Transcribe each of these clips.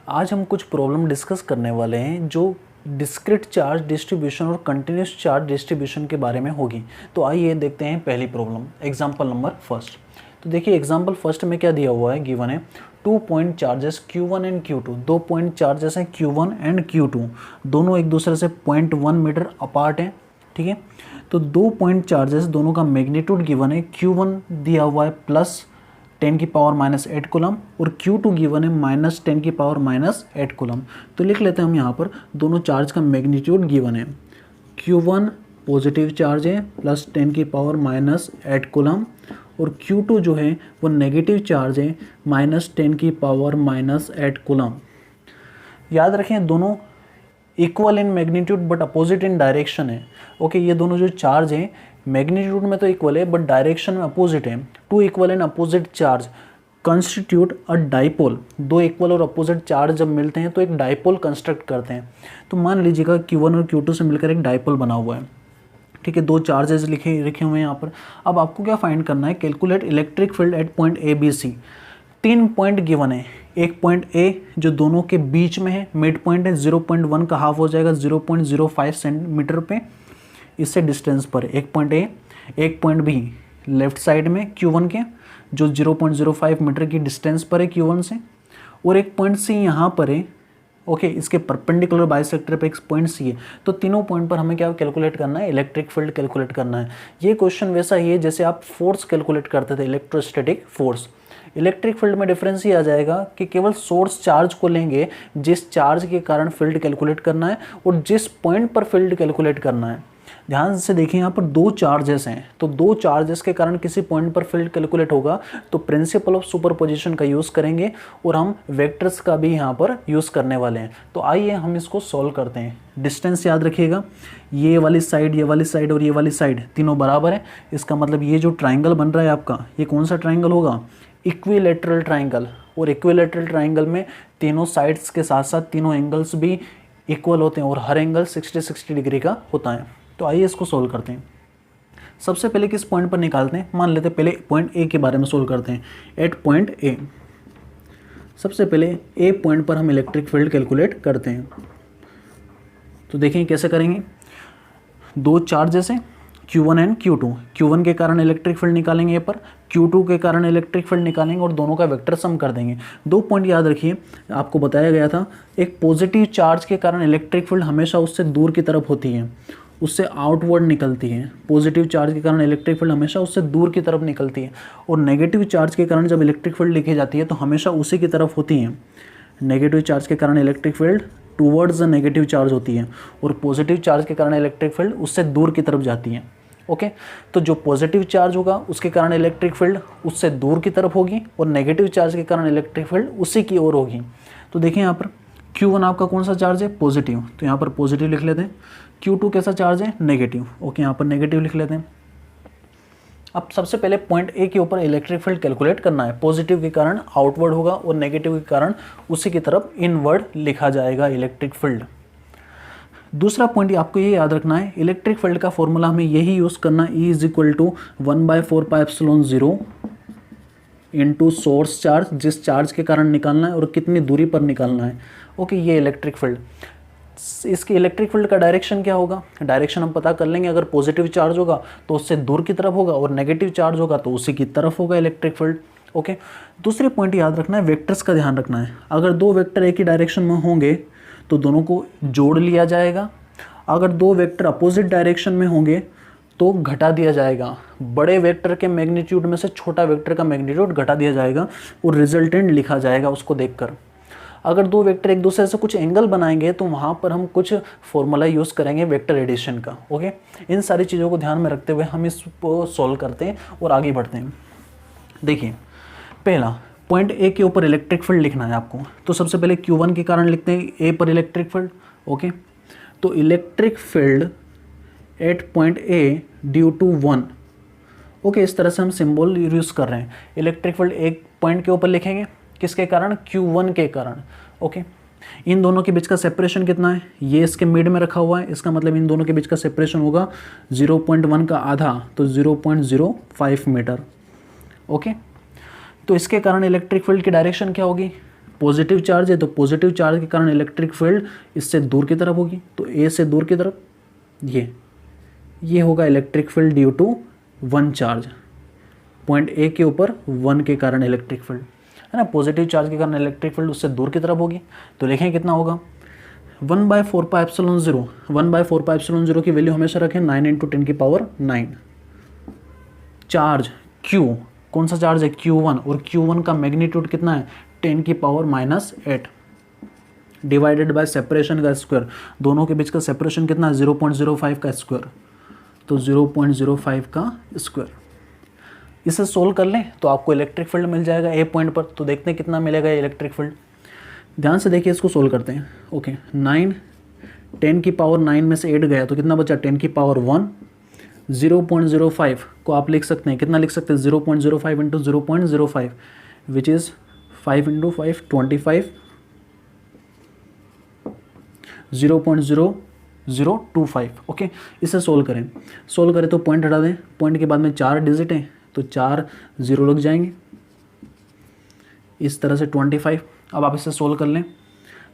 आज हम कुछ प्रॉब्लम डिस्कस करने वाले हैं जो डिस्क्रीट चार्ज डिस्ट्रीब्यूशन और कंटिन्यूस चार्ज डिस्ट्रीब्यूशन के बारे में होगी। तो आइए देखते हैं पहली प्रॉब्लम, एग्जांपल नंबर फर्स्ट। तो देखिए एग्जांपल फर्स्ट में क्या दिया हुआ है, गिवन है 2 point charges Q1 and Q2। 2 point charges हैं Q1 एंड Q2, दोनों एक दूसरे से 0.1 मीटर अपार्ट हैं। ठीक है, तो 2 पॉइंट चार्जेस दोनों का मैग्नीट्यूड गिवन है। Q1 दिया हुआ है +10⁻⁸ कूलम और Q2 गिवन है -10⁻⁸ कूलम। तो लिख लेते हैं हम यहाँ पर दोनों चार्ज का मैग्नीट्यूड गिवन है। Q1 पॉजिटिव चार्ज है +10⁻⁸ कूलम और Q2 जो है वो नेगेटिव चार्ज है -10⁻⁸ कूलम। याद रखें दोनों equal in magnitude but opposite in direction है। ओके, ये दोनों जो चार्ज हैं मैग्नीट्यूड में तो इक्वल है बट डायरेक्शन में अपोजिट है। 2 equal and opposite charge constitute a dipole. 2 equal और अपोजिट चार्ज जब मिलते हैं तो एक डाइपोल कंस्ट्रक्ट करते हैं। तो मान लीजिएगा Q1 और Q2 से मिलकर एक डाइपोल बना हुआ है। ठीक है, 2 चार्जेस लिखे हुए हैं यहाँ पर। अब आपको क्या फाइंड करना है, calculate electric field at point ABC। 3 point given है, एक पॉइंट A जो दोनों के बीच में है, मिड पॉइंट है, 0.1 का हाफ हो जाएगा 0.05 सेंटीमीटर पे, इससे डिस्टेंस पर एक पॉइंट A, एक पॉइंट B लेफ्ट साइड में Q1 के जो 0.05 मीटर की डिस्टेंस पर है Q1 से, और एक पॉइंट C यहाँ पर है। ओके, इसके परपेंडिकुलर बाइसेक्टर पे एक पॉइंट C है। तो तीनों पॉइंट पर हमें क्या कैलकुलेट करना है, इलेक्ट्रिक फील्ड कैलकुलेट करना है। ये क्वेश्चन वैसा ही है जैसे आप फोर्स कैलकुलेट करते थे, इलेक्ट्रोस्टैटिक फोर्स। इलेक्ट्रिक फील्ड में डिफरेंस ये आ जाएगा कि केवल सोर्स चार्ज को लेंगे जिस चार्ज के कारण फील्ड कैलकुलेट करना है और जिस पॉइंट पर फील्ड कैलकुलेट करना है। ध्यान से देखिए यहाँ पर 2 चार्जेस हैं, तो 2 चार्जेस के कारण किसी पॉइंट पर फील्ड कैलकुलेट होगा तो प्रिंसिपल ऑफ सुपरपोजिशन का यूज़ करेंगे और हम वेक्टर्स का भी यहाँ पर यूज़ करने वाले हैं। तो आइए हम इसको सॉल्व करते हैं। डिस्टेंस याद रखिएगा, ये वाली साइड और ये वाली साइड तीनों बराबर है। इसका मतलब ये जो ट्राइंगल बन रहा है आपका, ये कौन सा ट्राइंगल होगा, इक्विलैटरल ट्राइंगल। और इक्विलैटरल ट्राइंगल में तीनों साइड्स के साथ साथ तीनों एंगल्स भी इक्वल होते हैं और हर एंगल 60 डिग्री का होता है। तो आइए इसको सोल्व करते हैं। सबसे पहले किस पॉइंट पर निकालते हैं, मान लेते हैं पहले पॉइंट A के बारे में सोल्व करते हैं। एट पॉइंट A, सबसे पहले A पॉइंट पर हम इलेक्ट्रिक फील्ड कैलकुलेट करते हैं। तो देखें कैसे करेंगे। 2 चार्जेस हैं Q1 एंड Q2। Q1 के कारण इलेक्ट्रिक फील्ड निकालेंगे A पर, Q2 के कारण इलेक्ट्रिक फील्ड निकालेंगे और दोनों का वेक्टर सम कर देंगे। 2 पॉइंट याद रखिए, आपको बताया गया था एक पॉजिटिव चार्ज के कारण इलेक्ट्रिक फील्ड हमेशा उससे दूर की तरफ होती है, उससे आउटवर्ड निकलती है। पॉजिटिव चार्ज के कारण इलेक्ट्रिक फील्ड हमेशा उससे दूर की तरफ निकलती है और नेगेटिव चार्ज के कारण जब इलेक्ट्रिक फील्ड लिखी जाती है तो हमेशा उसी की तरफ होती है। नेगेटिव चार्ज के कारण electric field towards the negative charge होती है और पॉजिटिव चार्ज के कारण इलेक्ट्रिक फील्ड उससे दूर की तरफ जाती है। ओके, तो जो पॉजिटिव चार्ज होगा उसके कारण इलेक्ट्रिक फील्ड उससे दूर की तरफ होगी और नेगेटिव चार्ज के कारण इलेक्ट्रिक फील्ड उसी की ओर होगी। तो देखिए यहाँ पर Q1 आपका कौन सा चार्ज है, पॉजिटिव, तो यहाँ पर पॉजिटिव लिख लेते हैं। Q2 कैसा चार्ज है, नेगेटिव। ओके, यहाँ पर नेगेटिव लिख लेते हैं। अब सबसे पहले पॉइंट A के ऊपर इलेक्ट्रिक फील्ड कैलकुलेट करना है। पॉजिटिव के कारण आउटवर्ड होगा और नेगेटिव के कारण उसी की तरफ इनवर्ड लिखा जाएगा इलेक्ट्रिक फील्ड। दूसरा पॉइंट आपको ये याद रखना है, इलेक्ट्रिक फील्ड का फॉर्मूला हमें यही यूज़ करना है, E = 1/4πε0 इंटू सोर्स चार्ज, जिस चार्ज के कारण निकालना है और कितनी दूरी पर निकालना है। ओके, ये इलेक्ट्रिक फील्ड। इसके इलेक्ट्रिक फील्ड का डायरेक्शन क्या होगा, डायरेक्शन हम पता कर लेंगे। अगर पॉजिटिव चार्ज होगा तो उससे दूर की तरफ होगा और नेगेटिव चार्ज होगा तो उसी की तरफ होगा इलेक्ट्रिक फील्ड। ओके, दूसरे पॉइंट याद रखना है, वेक्टर्स का ध्यान रखना है। अगर 2 वेक्टर एक ही डायरेक्शन में होंगे तो दोनों को जोड़ लिया जाएगा। अगर 2 वेक्टर अपोजिट डायरेक्शन में होंगे तो घटा दिया जाएगा। बड़े वेक्टर के मैग्नीट्यूड में से छोटा वेक्टर का मैग्नीट्यूड घटा दिया जाएगा और रिजल्टेंट लिखा जाएगा उसको देखकर। अगर 2 वेक्टर एक दूसरे से कुछ एंगल बनाएंगे तो वहाँ पर हम कुछ फॉर्मूला यूज़ करेंगे वेक्टर एडिशन का। ओके, इन सारी चीज़ों को ध्यान में रखते हुए हम इसको सॉल्व करते हैं और आगे बढ़ते हैं। देखिए, पहला पॉइंट A के ऊपर इलेक्ट्रिक फील्ड लिखना है आपको। तो सबसे पहले Q1 के कारण लिखते हैं A पर इलेक्ट्रिक फील्ड। ओके, तो electric field at point A due to 1। Okay, इस तरह से हम सिंबल यूज़ कर रहे हैं। इलेक्ट्रिक फील्ड एक पॉइंट के ऊपर लिखेंगे, किसके कारण, Q1 के कारण। ओके, इन दोनों के बीच का सेपरेशन कितना है, ये इसके मिड में रखा हुआ है, इसका मतलब इन दोनों के बीच का सेपरेशन होगा 0.1 का आधा, तो 0.05 मीटर। ओके, तो इसके कारण इलेक्ट्रिक फील्ड की डायरेक्शन क्या होगी, पॉजिटिव चार्ज है तो पॉजिटिव चार्ज के कारण इलेक्ट्रिक फील्ड इससे दूर की तरफ होगी, तो ए से दूर की तरफ ये होगा electric field due to one charge, point A के ऊपर वन के कारण इलेक्ट्रिक फील्ड है ना, पॉजिटिव चार्ज के कारण इलेक्ट्रिक फील्ड उससे दूर की तरफ होगी। तो लिखें कितना होगा 1/4πε0, 1/4πε0 की वैल्यू हमेशा रखें 9 × 10⁹ चार्ज Q, कौन सा चार्ज है Q1, और Q1 का मैग्नीट्यूड कितना है 10⁻⁸ डिवाइडेड बाय सेपरेशन का स्क्वायर, दोनों के बीच का सेपरेशन कितना है 0.05 का स्क्वायर, तो 0.05 का स्क्वायर। इसे सोल्व कर लें तो आपको इलेक्ट्रिक फील्ड मिल जाएगा ए पॉइंट पर। तो देखते हैं कितना मिलेगा इलेक्ट्रिक फील्ड, ध्यान से देखिए इसको सोल्व करते हैं। ओके 9 10⁹ में से 8 गया तो कितना बचा 10⁻1, 0.05 को आप लिख सकते हैं, कितना लिख सकते हैं 0.05 × 0.05 विच इज़ 5 × 5 25, 0.0025। ओके इसे सोल्व करें तो पॉइंट हटा दें, पॉइंट के बाद में 4 डिजिट हैं तो 4 0 लग जाएंगे, इस तरह से 25। अब आप इसे सोल्व कर लें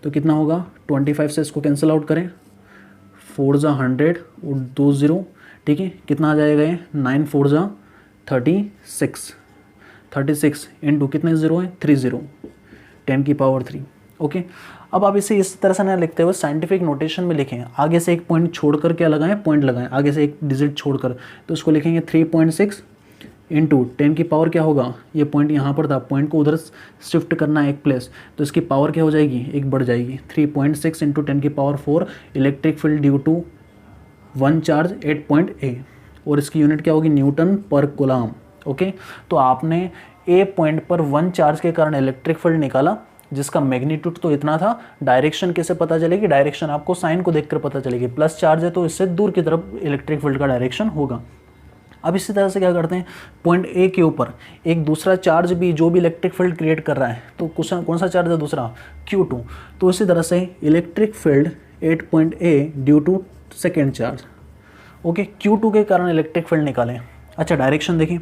तो कितना होगा 25 से इसको कैंसिल आउट करें, 4 × 100 और 2 0, ठीक है कितना आ जाएगा ये 9 4 × 36 इंटू कितने ज़ीरो हैं 30, 10⁻3। ओके अब आप इसे इस तरह से ना लिखते हुए साइंटिफिक नोटेशन में लिखें, आगे से एक पॉइंट छोड़कर क्या लगाएं, पॉइंट लगाएं, आगे से एक डिजिट छोड़कर, तो इसको लिखेंगे 3.6 इंटू 10⁻, क्या होगा ये पॉइंट यहाँ पर था, पॉइंट को उधर शिफ्ट करना है एक प्लेस, तो इसकी पावर क्या हो जाएगी एक बढ़ जाएगी, 3.6 into 10⁻4 electric field due to one charge 8.A, और इसकी यूनिट क्या होगी न्यूटन पर कूलम। ओके तो आपने ए पॉइंट पर वन चार्ज के कारण इलेक्ट्रिक फील्ड निकाला, जिसका मैग्नीट्यूड तो इतना था। डायरेक्शन कैसे पता चलेगी, डायरेक्शन आपको साइन को देखकर पता चलेगी, प्लस चार्ज है तो इससे दूर की तरफ इलेक्ट्रिक फील्ड का डायरेक्शन होगा। अब इसी तरह से क्या करते हैं, पॉइंट ए के ऊपर एक दूसरा चार्ज भी जो भी इलेक्ट्रिक फील्ड क्रिएट कर रहा है, तो कौन सा चार्ज है दूसरा Q2, तो इसी तरह से electric field at point A due to second charge. Okay Q2 के कारण इलेक्ट्रिक फील्ड निकालें। अच्छा डायरेक्शन देखें,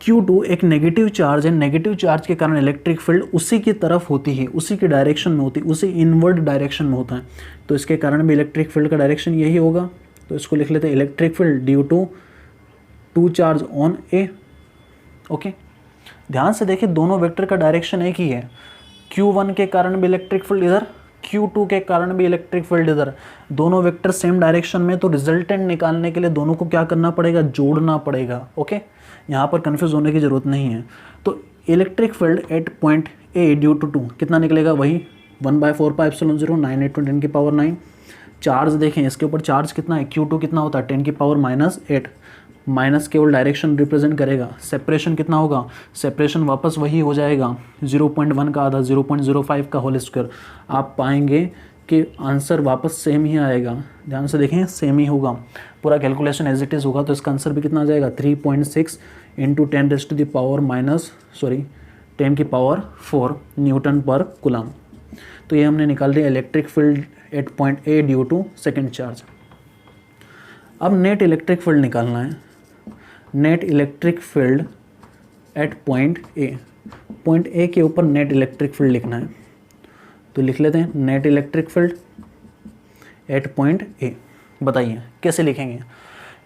Q2 एक नेगेटिव चार्ज है, नेगेटिव चार्ज के कारण इलेक्ट्रिक फील्ड उसी की तरफ होती है, उसी की डायरेक्शन में होती है, उसी इनवर्ड डायरेक्शन में होता है, तो इसके कारण भी इलेक्ट्रिक फील्ड का डायरेक्शन यही होगा। तो इसको लिख लेते हैं electric field due to two charge on A. Okay ध्यान से देखिए दोनों वेक्टर का डायरेक्शन एक ही है, Q1 के कारण भी इलेक्ट्रिक फील्ड इधर, Q2 के कारण भी इलेक्ट्रिक फील्ड इधर, दोनों वेक्टर सेम डायरेक्शन में, तो रिजल्टेंट निकालने के लिए दोनों को क्या करना पड़ेगा, जोड़ना पड़ेगा। ओके यहाँ पर कंफ्यूज होने की ज़रूरत नहीं है। तो electric field at point A due to 2 कितना निकलेगा, वही 1/4πε0 9 × 10⁹। चार्ज देखें इसके ऊपर चार्ज कितना है, Q2 कितना होता है 10⁻⁸, माइनस केवल डायरेक्शन रिप्रेजेंट करेगा। सेपरेशन कितना होगा, सेपरेशन वापस वही हो जाएगा 0.1 का आधा, 0.05 का होल स्क्वायर। आप पाएंगे कि आंसर वापस सेम ही आएगा, ध्यान से देखें सेम ही होगा, पूरा कैलकुलेशन एज इट इज़ होगा। तो इसका आंसर भी कितना आ जाएगा 3.6 इंटू 10⁻4 न्यूटन पर कूलम। तो ये हमने निकाल दिया electric field at point A due to second charge. अब नेट इलेक्ट्रिक फील्ड निकालना है, net electric field at point A, point A के ऊपर नेट इलेक्ट्रिक फील्ड लिखना है। तो लिख लेते हैं net electric field at point ए। बताइए कैसे लिखेंगे,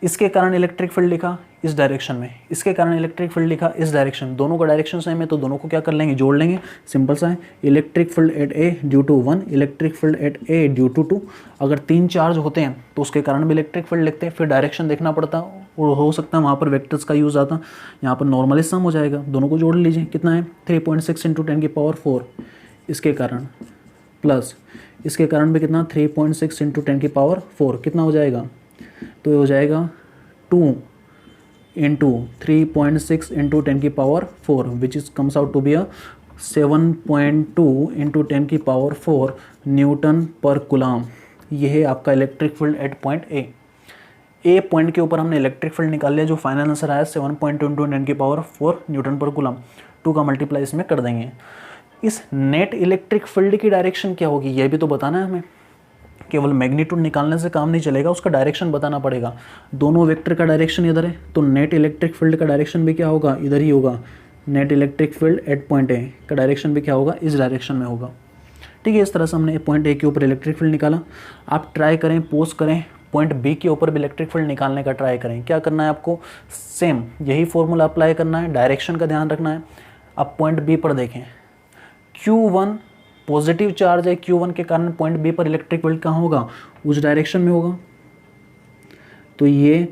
इसके कारण इलेक्ट्रिक फील्ड लिखा इस डायरेक्शन में, इसके कारण इलेक्ट्रिक फील्ड लिखा इस डायरेक्शन, दोनों का डायरेक्शन सेम है तो दोनों को क्या कर लेंगे, जोड़ लेंगे। सिंपल सा है, electric field at A due to 1, electric field at A due to 2। अगर 3 चार्ज होते हैं तो उसके कारण भी इलेक्ट्रिक फील्ड लिखते हैं, फिर डायरेक्शन देखना पड़ता और हो सकता है वहाँ पर वेक्टर्स का यूज़ आता, यहाँ पर नॉर्मली सम हो जाएगा। दोनों को जोड़ लीजिए, कितना है 3.6 इंटू 10⁻4 इसके कारण, प्लस इसके कारण भी कितना 3.6 इंटू 10⁻4 कितना हो जाएगा, तो ये हो जाएगा 2 into 3.6 into 10⁻4 which is comes out to be a 7.2 into 10⁻4 newton per coulomb. ये है आपका electric field at point A point के ऊपर हमने इलेक्ट्रिक फील्ड निकाल लिया, जो फाइनल आंसर आया 7.2 इंटू 10⁻4 न्यूटन पर कूलम। 2 का मल्टीप्लाई इसमें कर देंगे। इस नेट इलेक्ट्रिक फील्ड की डायरेक्शन क्या होगी ये भी तो बताना है हमें, केवल मैग्नीट्यूड निकालने से काम नहीं चलेगा, उसका डायरेक्शन बताना पड़ेगा। दोनों वेक्टर का डायरेक्शन इधर है तो नेट इलेक्ट्रिक फील्ड का डायरेक्शन भी क्या होगा, इधर ही होगा, net electric field at point ए का डायरेक्शन भी क्या होगा, इस डायरेक्शन में होगा। ठीक है, इस तरह से हमने पॉइंट ए के ऊपर इलेक्ट्रिक फील्ड निकाला। आप ट्राई करें, पोज करें, पॉइंट बी के ऊपर भी इलेक्ट्रिक फील्ड निकालने का ट्राई करें। क्या करना है आपको, सेम यही फॉर्मूला अप्लाई करना है, डायरेक्शन का ध्यान रखना है। अब पॉइंट बी पर देखें, Q1 पॉजिटिव चार्ज है, Q1 के कारण पॉइंट बी पर इलेक्ट्रिक फील्ड कहाँ होगा, उस डायरेक्शन में होगा। तो ये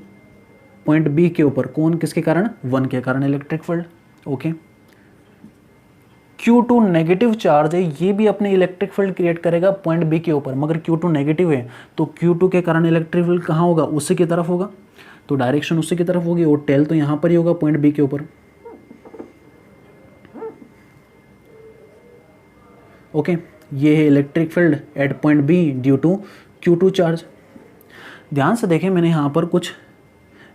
पॉइंट बी के ऊपर कौन, किसके कारण, 1 के कारण electric field. Okay, Q2 negative charge है, ये भी अपने इलेक्ट्रिक फील्ड क्रिएट करेगा पॉइंट बी के ऊपर, मगर Q2 नेगेटिव है तो Q2 के कारण इलेक्ट्रिक फील्ड कहाँ होगा, उसी की तरफ होगा। तो डायरेक्शन उसी की तरफ होगी और टेल तो यहाँ पर ही होगा पॉइंट बी के ऊपर। ओके, ये है electric field at point B due to Q2 charge. ध्यान से देखें, मैंने यहाँ पर कुछ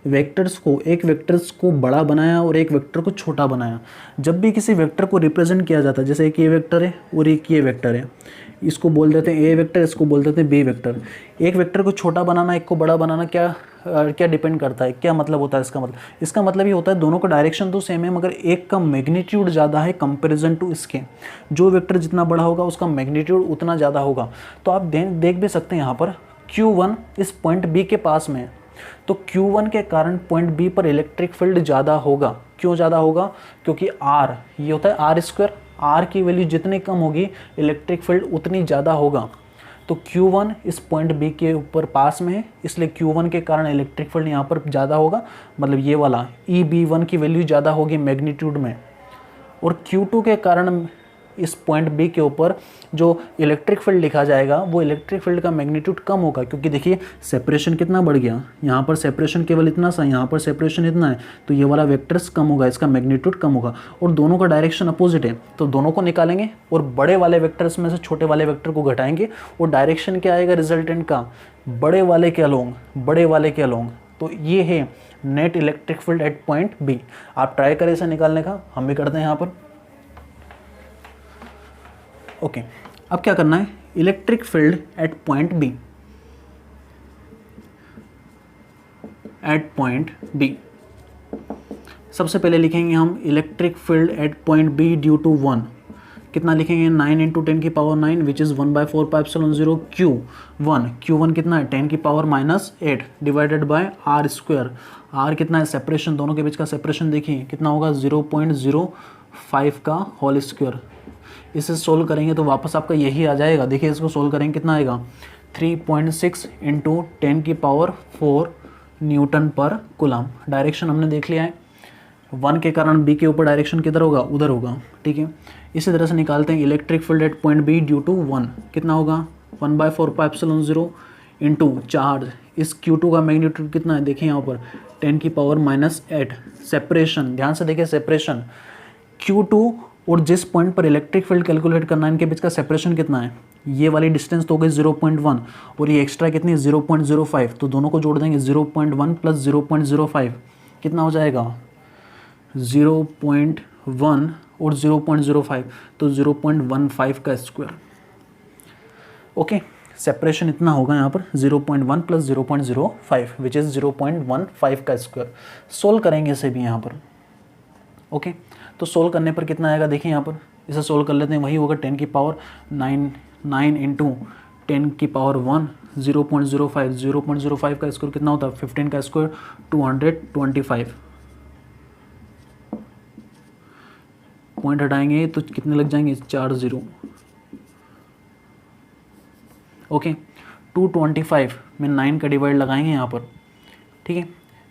वेक्टर्स को, एक वेक्टर्स को बड़ा बनाया और एक वेक्टर को छोटा बनाया। जब भी किसी वेक्टर को रिप्रेजेंट किया जाता है, जैसे एक ये वेक्टर है और एक ये वेक्टर है, इसको बोल देते हैं ए वेक्टर, इसको बोल देते हैं बी वेक्टर। एक वेक्टर को छोटा बनाना, एक को बड़ा बनाना क्या डिपेंड करता है, क्या मतलब होता है इसका मतलब ये होता है दोनों का डायरेक्शन तो सेम है, मगर एक का मैग्नीट्यूड ज़्यादा है कंपेरिजन टू इसके। जो वेक्टर जितना बड़ा होगा उसका मैग्नीट्यूड उतना ज़्यादा होगा। तो आप देख भी सकते हैं यहाँ पर Q1 इस पॉइंट बी के पास में है, तो Q1 के कारण पॉइंट बी पर इलेक्ट्रिक फील्ड ज़्यादा होगा। क्यों ज़्यादा होगा, क्योंकि R ये होता है R², R की वैल्यू जितनी कम होगी इलेक्ट्रिक फील्ड उतनी ज़्यादा होगा। तो Q1 इस पॉइंट बी के ऊपर पास में है, इसलिए Q1 के कारण इलेक्ट्रिक फील्ड यहाँ पर ज़्यादा होगा, मतलब ये वाला EB1 की वैल्यू ज़्यादा होगी मैग्नीट्यूड में। और Q2 के कारण इस पॉइंट बी के ऊपर जो इलेक्ट्रिक फील्ड लिखा जाएगा वो इलेक्ट्रिक फील्ड का मैग्नीट्यूड कम होगा, क्योंकि देखिए सेपरेशन कितना बढ़ गया, यहाँ पर सेपरेशन केवल इतना सा, यहाँ पर सेपरेशन इतना है, तो ये वाला वेक्टर्स कम होगा, इसका मैग्नीट्यूड कम होगा। और दोनों का डायरेक्शन अपोजिट है, तो दोनों को निकालेंगे और बड़े वाले वेक्टर्स में से छोटे वाले वेक्टर को घटाएंगे और डायरेक्शन क्या आएगा रिजल्टेंट का, बड़े वाले के अलोंग। तो ये है net electric field at point B. आप ट्राई करें इसे निकालने का, हम भी करते हैं यहाँ पर। ओके, अब क्या करना है, electric field at point B, सबसे पहले लिखेंगे हम electric field at point B due to 1। कितना लिखेंगे, 9 × 10⁻⁹ विच इज़ 1/4πε0 Q1। Q1 कितना है, 10⁻⁸ डिवाइडेड बाय R²। R कितना है, सेपरेशन, दोनों के बीच का सेपरेशन देखिए कितना होगा, 0.05 का होल स्क्वायर। इसे सोल्व करेंगे तो वापस आपका यही आ जाएगा। देखिए इसको सोल्व करेंगे कितना आएगा, 3.6 × 10⁴ न्यूटन पर कूलम। डायरेक्शन हमने देख लिया है, 1 के कारण बी के ऊपर डायरेक्शन किधर होगा, उधर होगा। ठीक है, इसी तरह से निकालते हैं electric field at point B due to 1। कितना होगा, 1/4πε0 इंटू चार्ज। इस Q2 का मैग्नीट्यूड कितना है, देखिए यहाँ पर 10⁻⁸। सेपरेशन, ध्यान से देखिए सेपरेशन, Q2 और जिस पॉइंट पर इलेक्ट्रिक फील्ड कैलकुलेट करना है इनके बीच का सेपरेशन कितना है, ये वाली डिस्टेंस तो हो गई 0.1 और ये एक्स्ट्रा कितनी है 0.05। तो दोनों को जोड़ देंगे, 0.1 + 0.05 कितना हो जाएगा, 0.1 और 0.05, तो 0.15 का स्क्वायर। ओके, सेपरेशन इतना होगा यहाँ पर 0.1 + 0.05 विच इज़ 0.15 का स्क्वायर। सोल्व करेंगे इसे भी यहाँ पर। ओके, तो सोल्व करने पर कितना आएगा, देखिए यहाँ पर इसे सोल्व कर लेते हैं, वही होगा 10⁻9 × 10⁻1 0.05। 0.05 का स्क्वायर कितना होता है, 15 का स्क्वायर 225। पॉइंट हटाएंगे तो कितने लग जाएंगे, 4 0। ओके, 225 में 9 का डिवाइड लगाएंगे यहाँ पर, ठीक है,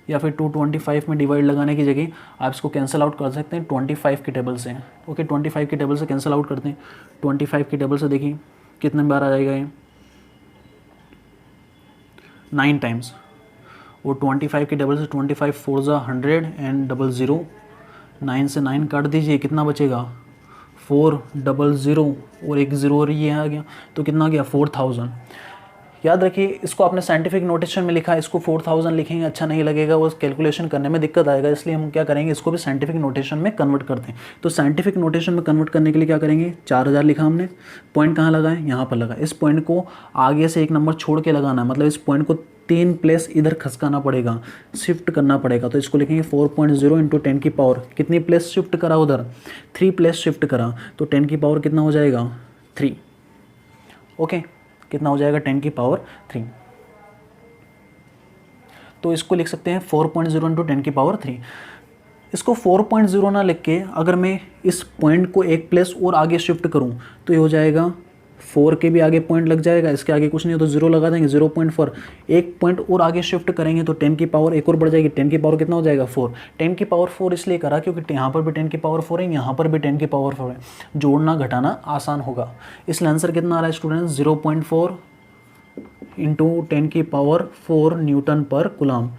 या फिर 225 में डिवाइड लगाने की जगह आप इसको कैंसिल आउट कर सकते हैं 25 की टेबल से। ओके, 25 की टेबल से कैंसिल आउट करते हैं। 25 की टेबल से देखिए कितने बार आ जाएगा ये, 9 टाइम्स। और 25 की टेबल से 25 4 × 100 एंड 00। 9 से 9 काट दीजिए, कितना बचेगा, 400 और एक 0 और ये आ गया, तो कितना आ गया 4000। याद रखिए इसको आपने साइंटिफिक नोटेशन में लिखा है, इसको 4000 लिखेंगे अच्छा नहीं लगेगा, वो कैलकुलेशन करने में दिक्कत आएगा, इसलिए हम क्या करेंगे इसको भी साइंटिफिक नोटेशन में कन्वर्ट करते हैं। तो साइंटिफिक नोटेशन में कन्वर्ट करने के लिए क्या करेंगे, 4000 लिखा हमने, पॉइंट कहाँ लगा है, यहाँ पर लगा। इस पॉइंट को आगे से एक नंबर छोड़ के लगाना है, मतलब इस पॉइंट को 3 प्लेस इधर खसकाना पड़ेगा, शिफ्ट करना पड़ेगा। तो इसको लिखेंगे 4.0 इंटू 10 की पावर, कितनी प्लेस शिफ्ट करा उधर, 3 प्लेस शिफ्ट करा, तो 10 की पावर कितना हो जाएगा 3। ओके, कितना हो जाएगा 10 की पावर 3। तो इसको लिख सकते हैं 4.0 इंटू 10 की पावर 3। इसको 4.0 ना लिख के अगर मैं इस पॉइंट को एक प्लेस और आगे शिफ्ट करूं तो ये हो जाएगा 4 के भी आगे पॉइंट लग जाएगा, इसके आगे कुछ नहीं हो तो 0 लगा देंगे, 0.4। एक पॉइंट और आगे शिफ्ट करेंगे तो 10 की पावर एक और बढ़ जाएगी, 10 की पावर कितना हो जाएगा 4। 10 की पावर 4 इसलिए करा क्योंकि यहाँ पर भी 10 की पावर 4 है, यहाँ पर भी 10 की पावर 4 है, जोड़ना घटाना आसान होगा। इसलिए आंसर कितना आ रहा है स्टूडेंट्स, 0.4 इंटू 10 की पावर 4 न्यूटन पर कूलम।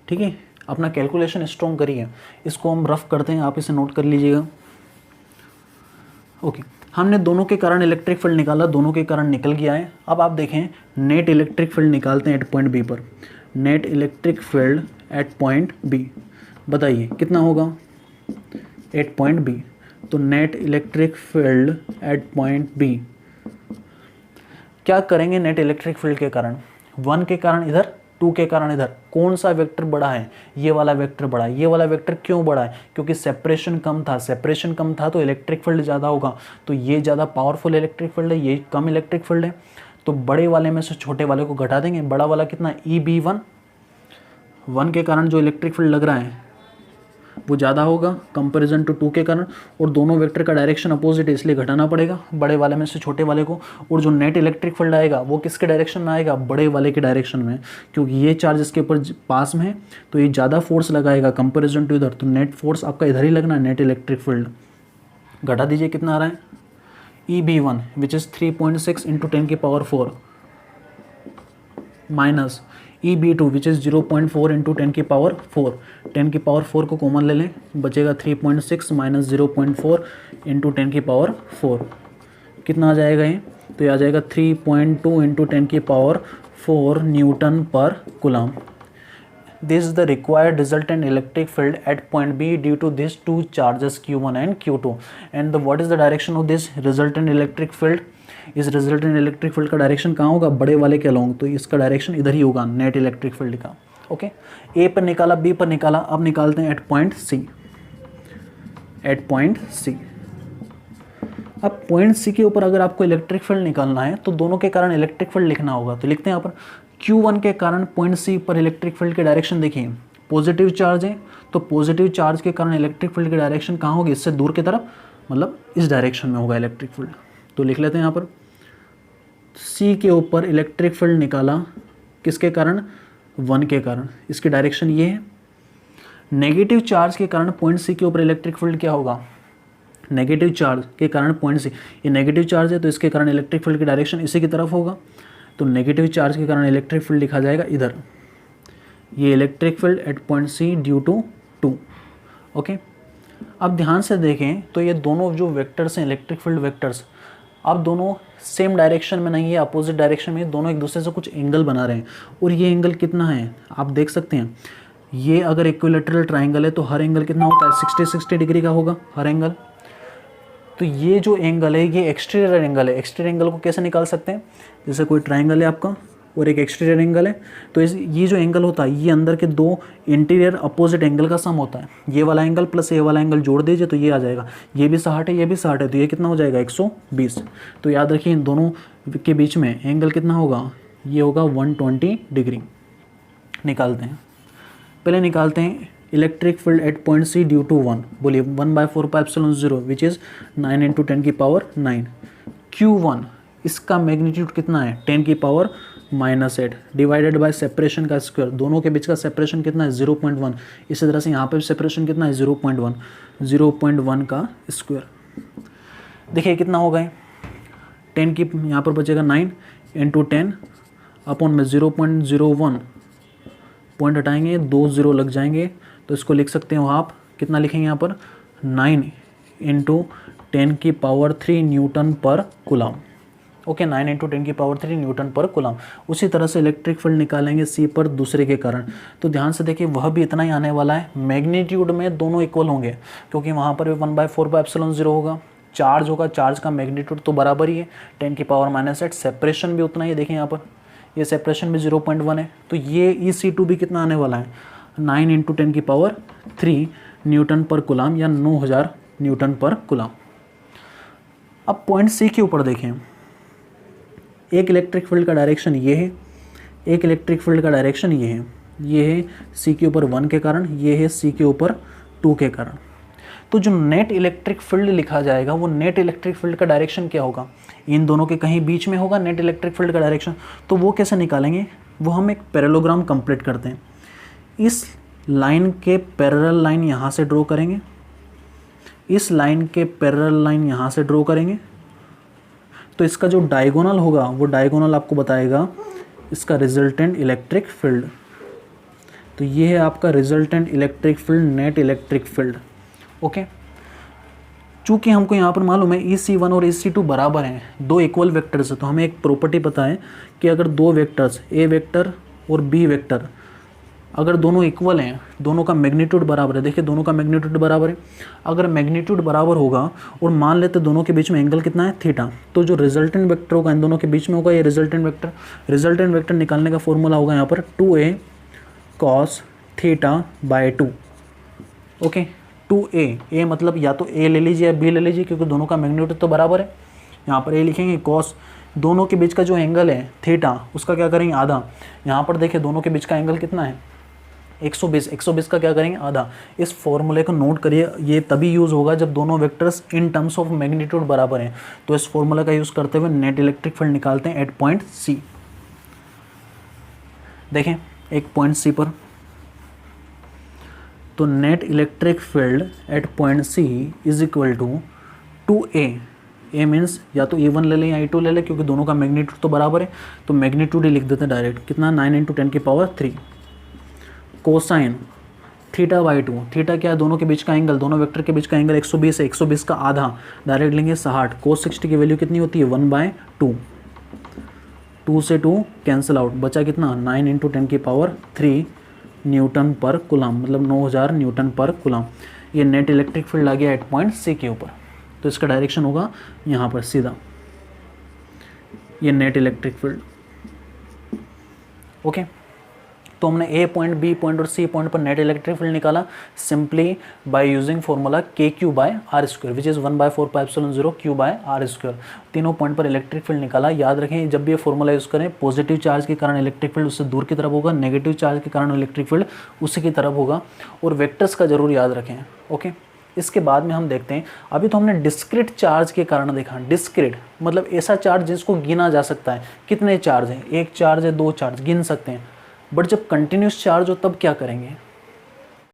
ठीक है, अपना कैलकुलेशन स्ट्रॉन्ग करिए, इसको हम रफ करते हैं, आप इसे नोट कर लीजिएगा। ओके, हमने दोनों के कारण इलेक्ट्रिक फील्ड निकाला, दोनों के कारण निकल गया है। अब आप देखें नेट इलेक्ट्रिक फील्ड निकालते हैं एट पॉइंट बी पर। Net electric field at point B, बताइए कितना होगा एट पॉइंट बी। तो net electric field at point B, क्या करेंगे नेट इलेक्ट्रिक फील्ड के कारण, 1 के कारण इधर, 2 के कारण इधर, कौन सा वेक्टर बड़ा है, ये वाला वेक्टर बड़ा है। ये वाला वेक्टर क्यों बड़ा है, क्योंकि सेपरेशन कम था, सेपरेशन कम था तो इलेक्ट्रिक फील्ड ज़्यादा होगा, तो ये ज़्यादा पावरफुल इलेक्ट्रिक फील्ड है, ये कम इलेक्ट्रिक फील्ड है। तो बड़े वाले में से छोटे वाले को घटा देंगे, बड़ा वाला कितना EB1, 1 के कारण जो इलेक्ट्रिक फील्ड लग रहा है वो ज़्यादा होगा कंपैरिजन टू 2 के कारण, और दोनों वेक्टर का डायरेक्शन अपोजिट है इसलिए घटाना पड़ेगा बड़े वाले में से छोटे वाले को। और जो नेट इलेक्ट्रिक फील्ड आएगा वो किसके डायरेक्शन में आएगा, बड़े वाले के डायरेक्शन में, क्योंकि ये चार्ज इसके ऊपर पास में है तो ये ज़्यादा फोर्स लगाएगा कंपैरिजन टू इधर, तो नेट फोर्स आपका इधर ही लगना है, नेट इलेक्ट्रिक फील्ड। घटा दीजिए कितना आ रहा है, EB1 विच इज़ 3.6 इंटू 10 की power 4 minus EB2 which is 0.4 into 10 की पावर 4। 10 की पावर 4 को कॉमन ले लें, बचेगा 3.6 माइनस 0.4 इंटू 10 की पावर 4, कितना आ जाएगा ये, तो ये आ जाएगा 3.2 इंटू 10 की power 4 Newton per coulomb. This is the required resultant electric field at point B due to these two charges Q1 and Q2. And what is the direction of this resultant electric field? इस resultant electric field का direction कहाँ होगा, बड़े वाले के along, तो इसका direction इधर ही होगा नेट इलेक्ट्रिक फील्ड का। ओके, A पर निकाला, B पर निकाला, अब निकालते हैं at point C। At point C, अब पॉइंट C के ऊपर अगर आपको इलेक्ट्रिक फील्ड निकालना है तो दोनों के कारण इलेक्ट्रिक फील्ड लिखना होगा। तो लिखते हैं यहाँ पर Q1 के कारण पॉइंट C पर इलेक्ट्रिक फील्ड के डायरेक्शन देखिए, पॉजिटिव चार्ज है तो पॉजिटिव चार्ज के कारण इलेक्ट्रिक फील्ड की डायरेक्शन कहाँ होगी, इससे दूर की तरफ, मतलब इस डायरेक्शन में होगा इलेक्ट्रिक फील्ड। तो लिख लेते हैं यहाँ पर C के ऊपर इलेक्ट्रिक फील्ड निकाला, किसके कारण, 1 के कारण, इसकी डायरेक्शन ये है। नेगेटिव चार्ज के कारण पॉइंट C के ऊपर इलेक्ट्रिक फील्ड क्या होगा, नेगेटिव चार्ज के कारण पॉइंट C, ये नेगेटिव चार्ज है तो इसके कारण इलेक्ट्रिक फील्ड की डायरेक्शन इसी की तरफ होगा, तो नेगेटिव चार्ज के कारण इलेक्ट्रिक फील्ड लिखा जाएगा इधर, ये electric field at point C due to 2। Okay, अब ध्यान से देखें तो ये दोनों जो वेक्टर्स हैं इलेक्ट्रिक फील्ड वेक्टर्स, अब दोनों सेम डायरेक्शन में नहीं है, अपोजिट डायरेक्शन में, दोनों एक दूसरे से कुछ एंगल बना रहे हैं। और ये एंगल कितना है आप देख सकते हैं, ये अगर इक्विलैटरल ट्राइंगल है तो हर एंगल कितना होता है, 60 डिग्री का होगा हर एंगल। तो ये जो एंगल है ये एक्सटीरियर एंगल है। एक्सटीरियर एंगल को कैसे निकाल सकते हैं, जैसे कोई ट्राइंगल है आपका और एक एक्सटीरियर एंगल है, तो ये जो एंगल होता है ये अंदर के दो इंटीरियर अपोजिट एंगल का सम होता है। ये वाला एंगल प्लस ये वाला एंगल जोड़ दीजिए तो ये आ जाएगा, ये भी 60 है ये भी 60 है, तो ये कितना हो जाएगा 120। तो याद रखिए इन दोनों के बीच में एंगल कितना होगा, ये होगा 120 डिग्री। निकालते हैं, पहले निकालते हैं electric field at point C due to 1, बोलिए 1/4πε0 विच इज़ 9 इंटू 10 की पावर 9। Q1 इसका मैग्नीट्यूड कितना है, 10 की पावर -8 डिवाइडेड बाय सेपरेशन का स्क्वायर, दोनों के बीच का सेपरेशन कितना है 0.1। इसी तरह से यहाँ पे सेपरेशन कितना है 0.1 का स्क्वायर। देखिए कितना होगा, 10 की यहाँ पर बचेगा 9 इंटू 10 अपॉन में 0.01, पॉइंट हटाएंगे 2 0 लग जाएंगे, तो इसको लिख सकते हो आप, कितना लिखेंगे यहाँ पर 9 इंटू 10 की power 3 Newton per coulomb. Okay 9 × 10⁻³ Newton per coulomb. उसी तरह से इलेक्ट्रिक फील्ड निकालेंगे C पर दूसरे के कारण, तो ध्यान से देखिए वह भी इतना ही आने वाला है। मैग्नीट्यूड में दोनों इक्वल होंगे क्योंकि वहाँ पर भी 1/4πε0 होगा। चार्ज होगा, चार्ज का मैग्नीट्यूड तो बराबर ही है 10⁻⁻8। सेपरेशन भी उतना ही है, देखिए यहाँ पर ये सेपरेशन भी 0.1 है। तो ये EC2 भी कितना आने वाला है 9 × 10⁻³ न्यूटन पर कूलम या 9000 न्यूटन पर कूलम। अब पॉइंट C के ऊपर देखें, एक इलेक्ट्रिक फील्ड का डायरेक्शन ये है, एक इलेक्ट्रिक फील्ड का डायरेक्शन ये है। ये है C के ऊपर 1 के कारण, ये है C के ऊपर 2 के कारण। तो जो नेट इलेक्ट्रिक फील्ड लिखा जाएगा वो नेट इलेक्ट्रिक फील्ड का डायरेक्शन क्या होगा, इन दोनों के कहीं बीच में होगा नेट इलेक्ट्रिक फील्ड का डायरेक्शन। तो वो कैसे निकालेंगे, वो हम एक पैरेललोग्राम कंप्लीट करते हैं। इस लाइन के पैरेलल लाइन यहाँ से ड्रॉ करेंगे, इस लाइन के पैरेलल लाइन यहाँ से ड्रॉ करेंगे, तो इसका जो डायगोनल होगा वो डायगोनल आपको बताएगा इसका रिजल्टेंट इलेक्ट्रिक फील्ड। तो ये है आपका resultant electric field, net electric field. Okay, चूंकि हमको यहाँ पर मालूम है EC1 और EC2 बराबर हैं, दो इक्वल वेक्टर्स है, तो हमें एक प्रॉपर्टी पता है कि अगर दो वेक्टर्स A वेक्टर और B वेक्टर अगर दोनों इक्वल हैं, दोनों का मैग्नीट्यूड बराबर है, देखिए दोनों का मैग्नीट्यूड बराबर है। अगर मैग्नीट्यूड बराबर होगा और मान लेते दोनों के बीच में एंगल कितना है थीटा, तो जो रिजल्टेंट वेक्टर होगा इन दोनों के बीच में होगा ये रिजल्टेंट वेक्टर। रिजल्टेंट वेक्टर निकालने का फॉर्मूला होगा यहाँ पर 2a cos θ/2। ओके, 2a मतलब या तो a ले लीजिए या b ले लीजिए क्योंकि दोनों का मैग्नीट्यूड तो बराबर है। यहाँ पर a लिखेंगे, cos दोनों के बीच का जो एंगल है थीटा उसका क्या करेंगे आधा। यहाँ पर देखिए दोनों के बीच का एंगल कितना है 120 का क्या करेंगे आधा। इस फॉर्मूले को नोट करिए, ये तभी यूज़ होगा जब दोनों vectors in terms of magnitude बराबर हैं। तो इस फॉर्मूला का यूज़ करते हुए नेट इलेक्ट्रिक फील्ड निकालते हैं एट पॉइंट C। देखें एक पॉइंट C पर, तो net electric field at point C is equal to 2a। A means या तो E1 ले लें या E2 ले लें क्योंकि दोनों का मैग्नीट्यूड तो बराबर है, तो मैग्नीट्यूड ही लिख देते हैं डायरेक्ट, कितना 9 × 10⁻³ कोसाइन θ/2। थीटा क्या है, दोनों के बीच का एंगल, दोनों वेक्टर के बीच का एंगल 120 है, 120 का आधा डायरेक्ट लेंगे 60। cos 60 की वैल्यू कितनी होती है 1/2, 2 से 2 कैंसिल आउट, बचा कितना 9 × 10⁻³ न्यूटन पर कूलम, मतलब 9000 न्यूटन पर कूलम। ये नेट इलेक्ट्रिक फील्ड आ गया एट पॉइंट C के ऊपर, तो इसका डायरेक्शन होगा यहाँ पर सीधा, ये नेट इलेक्ट्रिक फील्ड। ओके, तो हमने A पॉइंट, B पॉइंट और C पॉइंट पर नेट इलेक्ट्रिक फील्ड निकाला simply by using formula KQ/R², which is 1/4πε0 Q/R²। तीनों पॉइंट पर इलेक्ट्रिक फील्ड निकाला। याद रखें जब भी ये फॉर्मूला यूज़ करें, पॉजिटिव चार्ज के कारण इलेक्ट्रिक फील्ड उससे दूर की तरफ होगा, नेगेटिव चार्ज के कारण इलेक्ट्रिक फील्ड उसी की तरफ होगा, और वेक्टर्स का जरूर याद रखें। ओके, इसके बाद में हम देखते हैं, अभी तो हमने डिस्क्रीट चार्ज के कारण देखा। डिस्क्रीट मतलब ऐसा चार्ज जिसको गिना जा सकता है, कितने चार्ज हैं, एक चार्ज है, दो चार्ज गिन सकते हैं। बट जब कंटिन्यूस चार्ज हो तब क्या करेंगे,